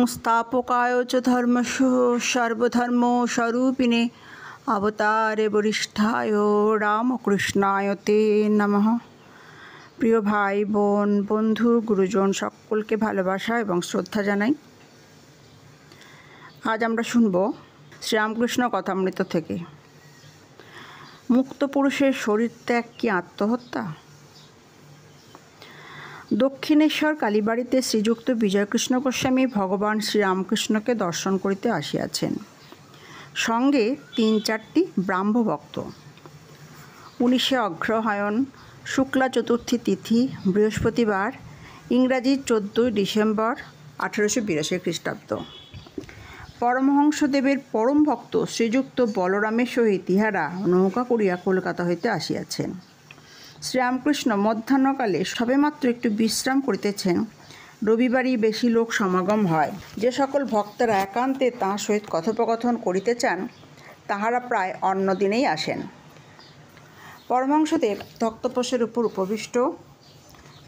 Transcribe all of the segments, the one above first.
संस्थापकाय च धर्मस्य सर्वधर्मस्वरूपिणे अवतारे वरिष्ठाय रामकृष्णाय ते नमः। প্রিয় ভাই বোন বন্ধু গুরুজন সকলকে ভালোবাসা এবং শ্রদ্ধা জানাই। আজ আমরা শুনব শ্রীরামকৃষ্ণ কথামৃত থেকে মুক্ত পুরুষের শরীর ত্যাগ কি আত্মহত্যা। দক্ষিণেশ্বর কালীবাড়িতে শ্রীযুক্ত বিজয়কৃষ্ণ গোস্বামী ভগবান শ্রীরামকৃষ্ণকে দর্শন করিতে আসিয়াছেন, সঙ্গে ৩-৪টি ব্রাহ্মভক্ত। 19শে অগ্রহায়ণ শুক্লা চতুর্থী তিথি বৃহস্পতিবার, ইংরাজি 14 ডিসেম্বর 1882 খ্রিস্টাব্দ। পরমহংসদেবের পরম ভক্ত শ্রীযুক্ত বলরামের সহিত ইহারা নৌকা করিয়া কলকাতা হইতে আসিয়াছেন। শ্রীরামকৃষ্ণ মধ্যাহ্নকালে সবেমাত্র একটু বিশ্রাম করিতেছেন। রবিবারই বেশি লোক সমাগম হয়। যে সকল ভক্তরা একান্তে তাঁর সহিত কথোপকথন করিতে চান তাহারা প্রায় অন্য দিনেই আসেন। পরমহংসদেব তক্তপোষের উপর উপবিষ্ট।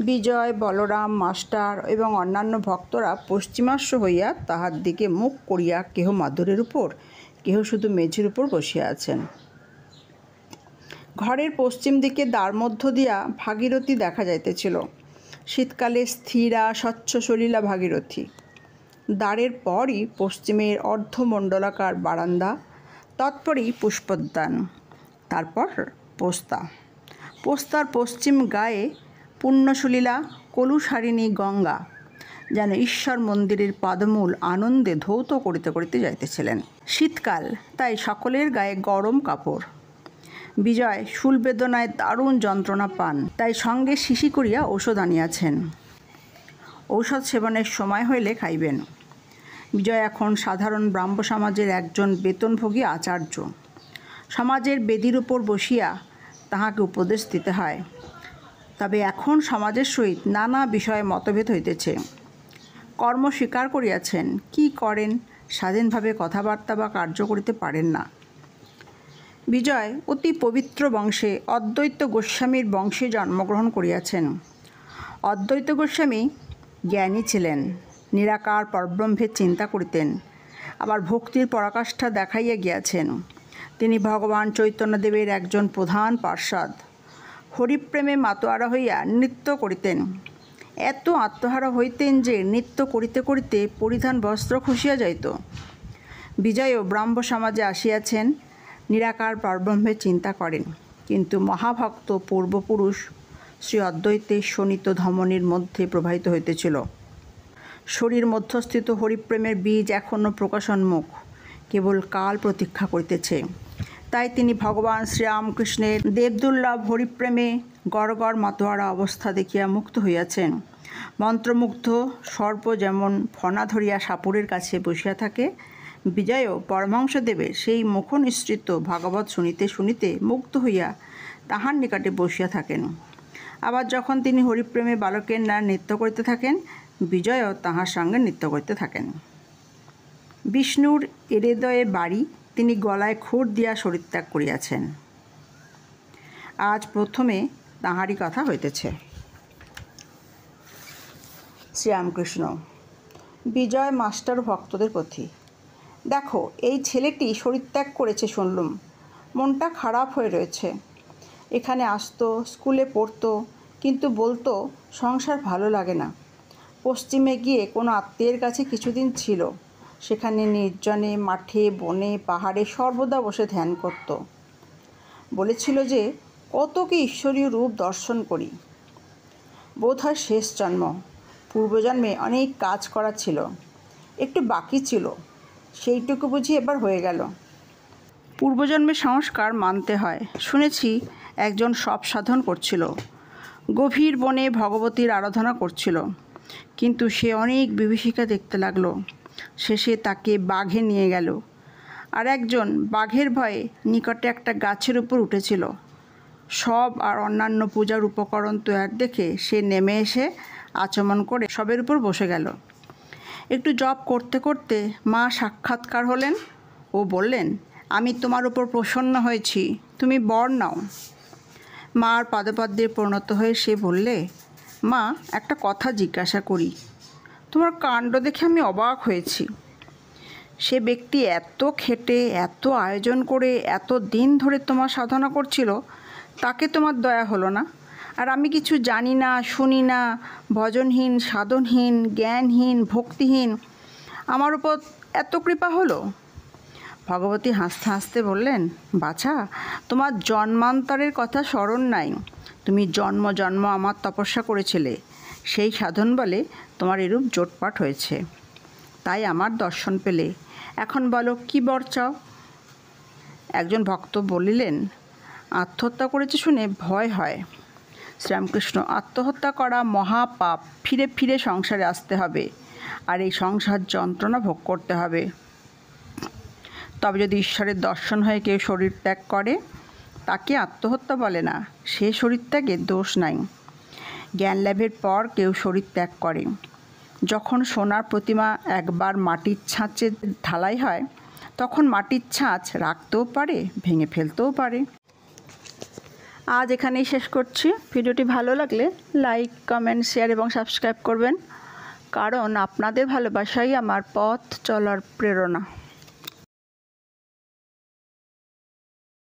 বিজয়, বলরাম, মাস্টার এবং অন্যান্য ভক্তরা পশ্চিমাস্য হইয়া তাহার দিকে মুখ করিয়া কেহ মাদুরের উপর, কেহ শুধু মেঝের উপর বসিয়া আছেন। ঘরের পশ্চিম দিকে দ্বার মধ্য দিয়া ভাগীরথী দেখা যাইতেছিল। শীতকালে স্থিরা স্বচ্ছ সলিলা ভাগীরথী। দ্বারের পরই পশ্চিমের অর্ধমণ্ডলাকার বারান্দা, তৎপরই পুষ্পোদ্যান, তারপর পোস্তা। পোস্তার পশ্চিম গায়ে পুণ্যসলিলা কলুসারিণী গঙ্গা যেন ঈশ্বর মন্দিরের পাদমূল আনন্দে ধৌত করিতে করিতে যাইতেছিলেন। শীতকাল, তাই সকলের গায়ে গরম কাপড়। বিজয় শূলবেদনায় দারুণ যন্ত্রণা পান, তাই সঙ্গে শিশি করিয়া ঔষধ আনিয়াছেন। ঔষধ সেবনের সময় হইলে খাইবেন। বিজয় এখন সাধারণ ব্রাহ্ম সমাজের একজন বেতনভোগী আচার্য। সমাজের বেদির উপর বসিয়া তাহাকে উপদেশ দিতে হয়। তবে এখন সমাজের সহিত নানা বিষয়ে মতভেদ হইতেছে। কর্ম স্বীকার করিয়াছেন, কি করেন, স্বাধীনভাবে কথাবার্তা বা কার্য করিতে পারেন না। বিজয় অতি পবিত্র বংশে অদ্বৈত গোস্বামীর বংশে জন্মগ্রহণ করিয়াছেন। অদ্বৈত গোস্বামী জ্ঞানী ছিলেন, নিরাকার পরব্রহ্মের চিন্তা করিতেন, আবার ভক্তির পরাকাষ্ঠা দেখাইয়া গিয়াছেন। তিনি ভগবান চৈতন্যদেবের একজন প্রধান পার্ষদ। হরিপ্রেমে মাতোয়ারা হইয়া নৃত্য করিতেন। এত আত্মহারা হইতেন যে নৃত্য করিতে করিতে পরিধান বস্ত্র খসিয়া যাইত। বিজয়ও ব্রাহ্ম সমাজে আসিয়াছেন, নিরাকার পরব্রহ্মের চিন্তা করেন, কিন্তু মহাভক্ত পূর্বপুরুষ শ্রী অদ্বৈতের শোণিত ধমনীর মধ্যে প্রবাহিত হইতেছিল। শরীর মধ্যস্থিত হরিপ্রেমের বীজ এখনও প্রকাশোন্মুখ, কেবল কাল প্রতীক্ষা করিতেছে। তাই তিনি ভগবান শ্রীরামকৃষ্ণের দেবদুর্লভ হরিপ্রেমে গড়গড় মাতোয়ারা অবস্থা দেখিয়া মুক্ত হইয়াছেন। মন্ত্রমুগ্ধ সর্প যেমন ফনা ধরিয়া সাপুরের কাছে বসিয়া থাকে, বিজয়ও পরমহংসদেবের সেই মুখনিসৃত ভাগবত শুনিতে শুনিতে মুগ্ধ হইয়া তাহার নিকটে বসিয়া থাকেন। আবার যখন তিনি হরিপ্রেমে বালকের ন্যায় নৃত্য করিতে থাকেন, বিজয়ও তাহার সঙ্গে নৃত্য করিতে থাকেন। বিষ্ণুর হৃদয়ে বাড়ি, তিনি গলায় খুর দিয়া শরীরত্যাগ করিয়াছেন। আজ প্রথমে তাহারই কথা হইতেছে। শ্রীরামকৃষ্ণ বিজয় মাস্টার ভক্তদের প্রতি, দেখো, এই ছেলেটি শরীরত্যাগ করেছে শুনলুম, মনটা খারাপ হয়ে রয়েছে। এখানে আসতো, স্কুলে পড়তো, কিন্তু বলতো সংসার ভালো লাগে না। পশ্চিমে গিয়ে কোনো আত্মীয়ের কাছে কিছুদিন ছিল। সেখানে নির্জনে, মাঠে, বনে, পাহাড়ে সর্বদা বসে ধ্যান করত। বলেছিল যে কত কি ঈশ্বরীয় রূপ দর্শন করি। বোধহয় শেষ জন্ম, পূর্বজন্মে অনেক কাজ করা ছিল, একটু বাকি ছিল, সেইটুকু বুঝি এবার হয়ে গেল। পূর্বজন্মের সংস্কার মানতে হয়। শুনেছি একজন সব সাধন করছিল, গভীর বনে ভগবতীর আরাধনা করছিল, কিন্তু সে অনেক বিভীষিকা দেখতে লাগলো। শেষে তাকে বাঘে নিয়ে গেল। আর একজন বাঘের ভয়ে নিকটে একটা গাছের উপর উঠেছিল। সব আর অন্যান্য পূজার উপকরণ তৈরি দেখে সে নেমে এসে আচমন করে সবের উপর বসে গেল। একটু জপ করতে করতে মা সাক্ষাৎকার হলেন ও বললেন, আমি তোমার উপর প্রসন্ন হয়েছি, তুমি বর নাও। মার পাদপদ্মে পরিণত হয়ে সে বললে, মা, একটা কথা জিজ্ঞাসা করি, তোমার কাণ্ড দেখে আমি অবাক হয়েছি। সে ব্যক্তি এত খেটে, এত আয়োজন করে, এত দিন ধরে তোমার সাধনা করছিল, তাকে তোমার দয়া হলো না? আর আমি কিছু জানি না, শুনি না, ভজনহীন, সাধনহীন, জ্ঞানহীন, ভক্তিহীন, আমার উপর এত কৃপা হলো? ভগবতী হাসতে হাসতে বললেন, বাছা, তোমার জন্মান্তরের কথা স্মরণ নাই। তুমি জন্ম জন্ম আমার তপস্যা করেছিলে, সেই সাধন বলে তোমার এরূপ জোটপাট হয়েছে। তাই আমার দর্শন পেলে। এখন বলো, কী বর চাও? একজন ভক্ত বলিলেন, আত্মহত্যা করেছে শুনে ভয় হয়। শ্রীরামকৃষ্ণ, আত্মহত্যা করা মহাপাপ। ফিরে ফিরে সংসারে আসতে হবে, আর এই সংসার যন্ত্রণা ভোগ করতে হবে। তবে যদি ঈশ্বরের দর্শন হয়ে কেউ শরীর ত্যাগ করে, তাকে আত্মহত্যা বলে না। সে শরীর ত্যাগের দোষ নাই। জ্ঞান লাভের পর কেউ শরীর ত্যাগ করে। যখন সোনার প্রতিমা একবার মাটির ছাঁচে ঢালাই হয়, তখন মাটির ছাঁচ রাখতেও পারে, ভেঙে ফেলতেও পারে। আজ এখানেই শেষ করছি। ভিডিওটি ভালো লাগলে লাইক, কমেন্ট, শেয়ার এবং সাবস্ক্রাইব করবেন, কারণ আপনাদের ভালোবাসাই আমার পথ চলার প্রেরণা।